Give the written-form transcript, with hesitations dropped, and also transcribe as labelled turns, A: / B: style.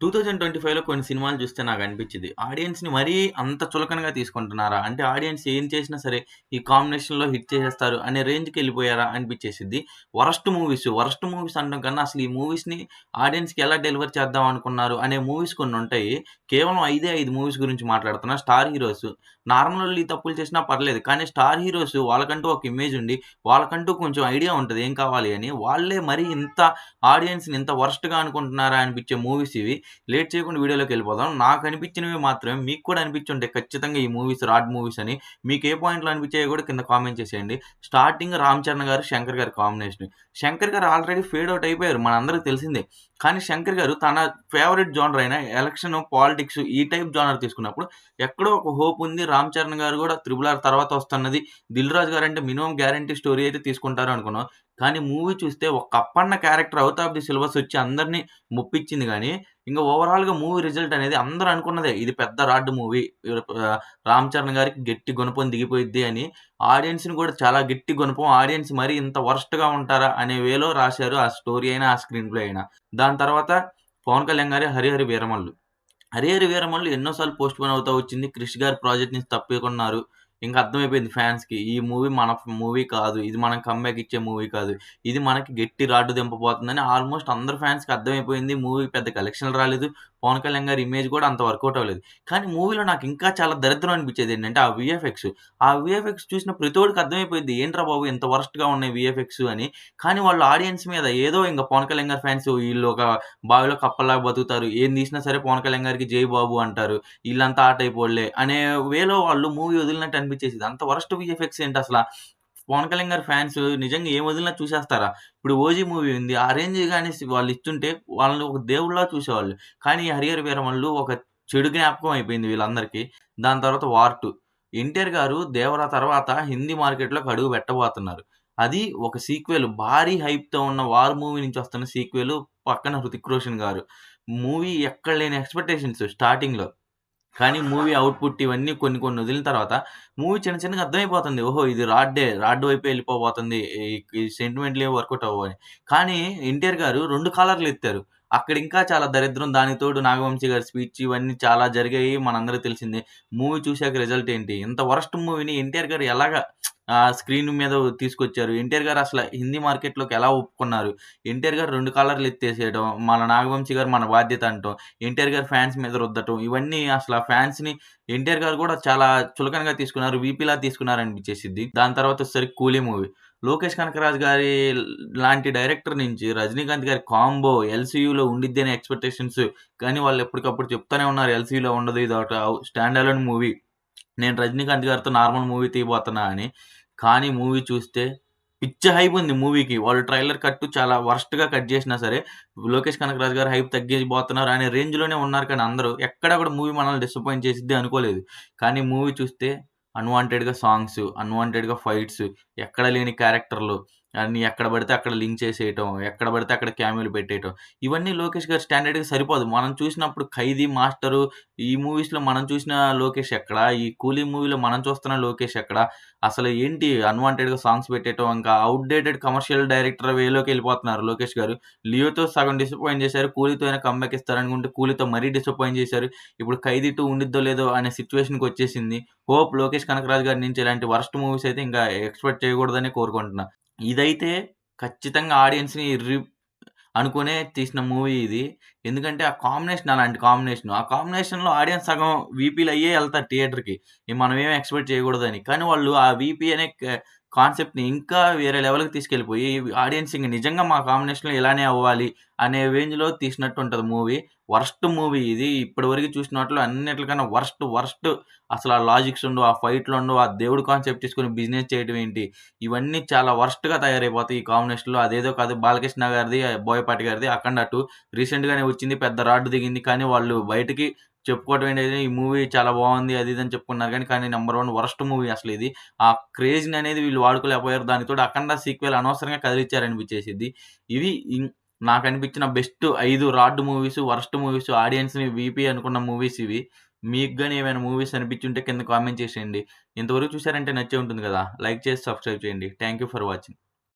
A: 2025లో కొన్ని సినిమాలు చూస్తే నాకనిపిచ్చిద్ది. ఆడియన్స్‌ని మరీ అంత చులకనగా తీసుకుంటున్నారా? అంటే ఆడియన్స్ ఏం చేసినా సరే, ఈ కాంబినేషన్‌లో హిట్ చేసేస్తారు అనే రేంజ్‌కెళ్ళిపోయారా అనిపిచ్చేసిద్ది. వరస్ట్ మూవీస్ అనడం కన్నా అసలు ఈ మూవీస్‌ని ఆడియన్స్‌కి ఎలా డెలివర్ చేద్దాం అనుకున్నారు అనే మూవీస్ కొన్నుంటాయి. కేవలం 5 మూవీస్ గురించి మాట్లాడుతున్నా. Star heroes. నార్మలోళ్ళు ఈ తప్పులు చేసినా పర్లేదు. కానీ స్టార్ హీరోస్ వాళ్ళకంటూ ఒక ఇమేజ్ ఉండి, వాళ్ళకంటూ కొంచెం ఐడియా ఉంటది ఏం కావాలి అని. వాళ్ళే మరీ ఇంత ఆడియన్స్‌ని ఇంత వరస్ట్‌గా అనుకుంటున్నారా అనిపిచ్చే మూవీస్ ఇవి. లేట్ చేయకుండా వీడియోలోకెళ్ళిపోదాం. నాకనిపించినవి మాత్రమే మీకు కూడా అనిపించుంటాయి ఖచ్చితంగా ఈ మూవీస్ రాడ్ మూవీస్ అని. మీకు ఏ పాయింట్‌లో అనిపించాయో కూడా కింద కామెంట్ చేసేయండి. స్టార్టింగ్ 'రామ్ చరణ్' గారు, 'శంకర్' గారి కాంబినేషన్. 'శంకర్' గారు ఆల్రెడీ ఫేడ్ ఔట్ అయిపోయారు. మనందరికి తెలిసిందే. కానీ 'శంకర్' గారు తన ఫేవరెట్ జోనర్ అయిన ఎలక్షన్, పాలిటిక్స్ ఈ టైప్ జోనర్ తీసుకున్నప్పుడు ఎక్కడో ఒక హోప్ ఉంది. 'రామ్ చరణ్' గారు కూడా 'త్రిబుల్ ఆర్' తర్వాత వస్తున్నది. 'Dil Raju' guarantee minimum guarantee story అయితే తీసుకుంటారు అనుకున్నాం. కానీ మూవీ చూస్తే ఒక Appanna character out of the syllabus వచ్చి అందరిని మెప్పించింది గానీ ఇంక ఓవరాల్‌గా మూవీ రిజల్ట్ అనేది అందరూ అనుకున్నదే. ఇది పెద్ద రాడ్ మూవీ. 'రామ్ చరణ్' గారికి గట్టి గుణపం దిగిపోయిద్ది అని. ఆడియన్స్‌ని కూడా చాలా గట్టి గుణపం. ఆడియన్స్ మరీ ఇంత వరస్ట్‌గా ఉంటారా అనే వేలో రాశారు. ఆ స్టోరీ అయినా, ఆ స్క్రీన్ ప్లే అయినా. దాని తర్వాత 'పవన్ కళ్యాణ్' గారి 'హరిహర వీరమల్లు.' 'హరిహర వీరమల్లు' ఎన్నో సార్లు పోస్ట్‌పోన్ అవుతా వచ్చింది. 'క్రిష్' గారి ప్రాజెక్ట్ నుంచి తప్పుకున్నారు. ఇంక అర్థమైపోయింది ఫ్యాన్స్‌కి. ఈ మూవీ మన మూవీ కాదు. ఇది మనం కమ్‌బ్యాక్ ఇచ్చే మూవీ కాదు. ఇది మనకి గట్టి రాడ్డు దింపబోతుందని ఆల్‌మోస్ట్ అందరు ఫ్యాన్స్‌కి అర్థమైపోయింది. మూవీ పెద్ద కలెక్షన్‌లు రాలేదు. పవన్ కళ్యాణ్ గారి ఇమేజ్ కూడా అంత వర్కౌట్ అవ్వలేదు. కానీ మూవీలో నాకు ఇంకా చాలా దరిద్రం అనిపించేదేంటంటే ఆ వీఎఫ్ఎక్స్. ఆ వీఎఫ్ఎక్స్ చూసిన ప్రతోడికి అర్థమైపోయిద్ది. ఏంట్రా బాబు ఇంత వరస్ట్‌గా ఉన్నాయి వీఎఫ్ఎక్స్ అని. కానీ వాళ్ళు ఆడియన్స్ మీద ఏదో ఇంక పవన్ కళ్యాణ్ గారి ఫ్యాన్స్ ఈళ్ళు ఒక బావిలో కప్పల్లాగా బతుకుతారు. ఏం తీసినా సరే పవన్ కళ్యాణ్ గారికి జై బాబు అంటారు. ఈళ్ళంతా ఆ టైపోళ్ళే అనే వేలో వాళ్ళు మూవీ వదిలినట్టు అనిపించేసిద్ది. అంత వరస్ట్ వీఎఫ్ఎక్స్ ఏంటసల? పవన్ కళ్యాణ్ గారి ఫ్యాన్స్ నిజంగా ఏం వదిలినా చూసేస్తారా? ఇప్పుడు 'ఓజీ' మూవీ ఉంది. ఆ రేంజ్ గాని వాళ్ళు ఇచ్చుంటే వాళ్ళని ఒక దేవుడిలా చూసేవాళ్ళు. కానీ 'హరిహర వీరమల్లు' ఒక చెడు జ్ఞాపకం అయిపోయింది వీళ్ళందరికీ. దాని తర్వాత 'వార్ 2' ఎన్టీఆర్ గారు 'దేవర' తర్వాత హిందీ మార్కెట్‌లోకి అడుగు పెట్టబోతున్నారు. అది ఒక సీక్వెల్ భారీ హైప్‌తో ఉన్న 'వార్' మూవీ నుంచి వస్తున్న సీక్వెల్ పక్కన 'హృతిక్ రోషన్' గారు. మూవీ ఎక్కడ లేని ఎక్స్‌పెక్టేషన్స్ స్టార్టింగ్‌లో. కానీ మూవీ ఔట్‌పుట్ ఇవన్నీ కొన్ని కొన్ని వదిలిన తర్వాత మూవీ చిన్న చిన్నగా అర్థమైపోతుంది. ఓహో! ఇది రాడ్డే. రాడ్ వైపే ఎళ్ళిపోబోతుంది. ఈ సెంటిమెంట్‌లేవి వర్కౌట్ అవ్వవు అని. కానీ ఎన్టీఆర్ గారు 2 కాలర్‌లెత్తారు. అక్కడ ఇంకా చాలా దరిద్రం. దానికి తోడు నాగవంశి గారి స్పీచ్ ఇవన్నీ చాలా జరిగాయి. మనందరికి తెలిసిందే. మూవీ చూసాక రిజల్ట్ ఏంటి? ఇంత వరస్ట్ మూవీని ఎన్టీఆర్ గారు ఎలాగా స్క్రీన్ మీద తీసుకొచ్చారు? ఎన్టీఆర్ గారు అసల హిందీ మార్కెట్‌లోకి ఎలా ఒప్పుకున్నారు? ఎన్టీఆర్ గారు 2 కాలర్‌లెత్తేసేయడం, మన నాగవంశి గారు మన బాధ్యత అనటం, ఎన్టీఆర్ గారు ఫ్యాన్స్ మీద రుద్దటం, ఇవన్నీ అసల ఫ్యాన్స్‌ని ఎన్టీఆర్ గారు కూడా చాలా చులకనగా తీసుకున్నారు. వీపీలా తీసుకున్నారనిపించేసిద్ది. దాని తర్వాత వచ్చేసరికి 'కూలీ' మూవీ. లోకేష్ కనకరాజు గారి లాంటి డైరెక్టర్ నుంచి రజనీకాంత్ గారి కాంబో ఎల్‌సీయూలో ఉండిద్ది అనే ఎక్స్‌పెక్టేషన్స్ కానీ వాళ్ళు ఎప్పటికప్పుడు చెప్తానే ఉన్నారు. ఎల్‌సీయూలో ఉండదు. ఇదొక స్టాండ్ అలోన్ మూవీ. నేను రజనీకాంత్ గారితో నార్మల్ మూవీ తీయబోతున్నా అని. కానీ మూవీ చూస్తే పిచ్చి హైప్ ఉంది మూవీకి. వాళ్ళు ట్రైలర్ కట్ చాలా వరస్ట్‌గా కట్ చేసినా సరే, లోకేష్ కనకరాజు గారు హైప్ తగ్గించబోతున్నారు అనే రేంజ్‌లోనే ఉన్నారు కానీ అందరూ. ఎక్కడ కూడా మూవీ మనల్ని డిసప్పాయింట్ చేసిద్ది అనుకోలేదు. కానీ మూవీ చూస్తే అన్‌వాంటెడ్‌గా సాంగ్స్, అన్‌వాంటెడ్‌గా ఫైట్స్, ఎక్కడ లేని క్యారెక్టర్‌లు అన్నీ ఎక్కడ పడితే అక్కడ లింక్ చేసేయటం, ఎక్కడ పడితే అక్కడ క్యామియోలు పెట్టేయటం. ఇవన్నీ లోకేష్ గారి స్టాండర్డ్‌కి సరిపోదు. మనం చూసినప్పుడు 'ఖైదీ', 'మాస్టరు' ఈ మూవీస్‌లో మనం చూసిన లోకేష్ ఎక్కడ? ఈ 'కూలీ' మూవీలో మనం చూస్తున్న లోకేష్ ఎక్కడ? అసలు ఏంటి అన్‌వాంటెడ్‌గా సాంగ్స్ పెట్టేయటం, ఇంకా ఔట్‌డేటెడ్ కమర్షియల్ డైరెక్టర్ వేలోకెళ్ళిపోతున్నారు లోకేష్ గారు. 'లియోతో' సగం డిసప్పాయింట్ చేశారు. 'కూలీతో' అయినా కమ్‌బ్యాక్ ఇస్తారనుకుంటే 'కూలీతో' మరీ డిసప్పాయింట్ చేశారు. ఇప్పుడు 'ఖైదీ 2' ఉండిద్దో లేదో అనే సిట్యుయేషన్‌కొచ్చేసింది. హోప్ లోకేష్ కనకరాజు గారి నుంచి ఇలాంటి వరస్ట్ మూవీస్ అయితే ఇంకా ఎక్స్‌పెక్ట్ చేయకూడదని కోరుకుంటున్నా. ఇదైతే ఖచ్చితంగా ఆడియన్స్‌ని అనుకునే తీసిన మూవీ ఇది. ఎందుకంటే ఆ కాంబినేషన్ అలాంటి కాంబినేషను. ఆ కాంబినేషన్‌లో ఆడియన్స్ సగం వీపీలయ్యే ఎళ్తారు థియేటర్‌కి. మనమేమి ఎక్స్‌పెక్ట్ చేయకూడదని. కానీ వాళ్ళు ఆ వీపీ అనే కాన్సెప్ట్‌ని ఇంకా వేరే లెవెల్‌కి తీసుకెళ్ళిపోయి ఆడియన్స్ ఇంక నిజంగా మా కాంబినేషన్‌లో ఇలానే అవ్వాలి అనే రేంజ్‌లో తీసినట్టుంటది మూవీ. వరస్ట్ మూవీ ఇది. ఇప్పటివరకు చూసిన వాటిలో అన్నిట్లికన్నా వరస్ట్ అసలు ఆ లాజిక్స్ ఉండవు. ఆ ఫైట్‌లుండవు. ఆ దేవుడు కాన్సెప్ట్ తీసుకొని బిజినెస్ చేయడం ఏంటి? ఇవన్నీ చాలా వరస్ట్‌గా తయారైపోతాయి ఈ కాంబినేషన్‌లో. అదేదో కాదు బాలకృష్ణ గారిది, బోయపాటి గారిది 'అఖండ 2' రీసెంట్‌గానే వచ్చింది. పెద్ద రాడ్ దిగింది. కానీ వాళ్ళు బయటకి చెప్పుకోవడం ఏంటంటే ఈ మూవీ చాలా బావుంది. అది ఇది అని చెప్పుకున్నారు గానీ, కానీ నంబర్ 1 వరస్ట్ మూవీ అసలిది. ఆ క్రేజ్‌ని అనేది వీళ్ళు వాడుకోలేకపోయారు. దానికి తోడు 'అఖండ' సీక్వెల్ అనవసరంగా కదిలిచ్చారనిపించేసిద్ది. ఇవి నాకనిపించిన బెస్ట్ 5 రాడ్ మూవీస్, వరస్ట్ మూవీస్, ఆడియన్స్‌ని వీపీ అనుకున్న మూవీస్ ఇవి. మీకు గాని ఏమైనా మూవీస్ అనిపించుంటే కింద కామెంట్ చేసేయండి. ఇంతవరకు చూసారంటే నచ్చే ఉంటుంది కదా! లైక్ చేసి సబ్స్క్రైబ్ చేయండి. Thank you for watching.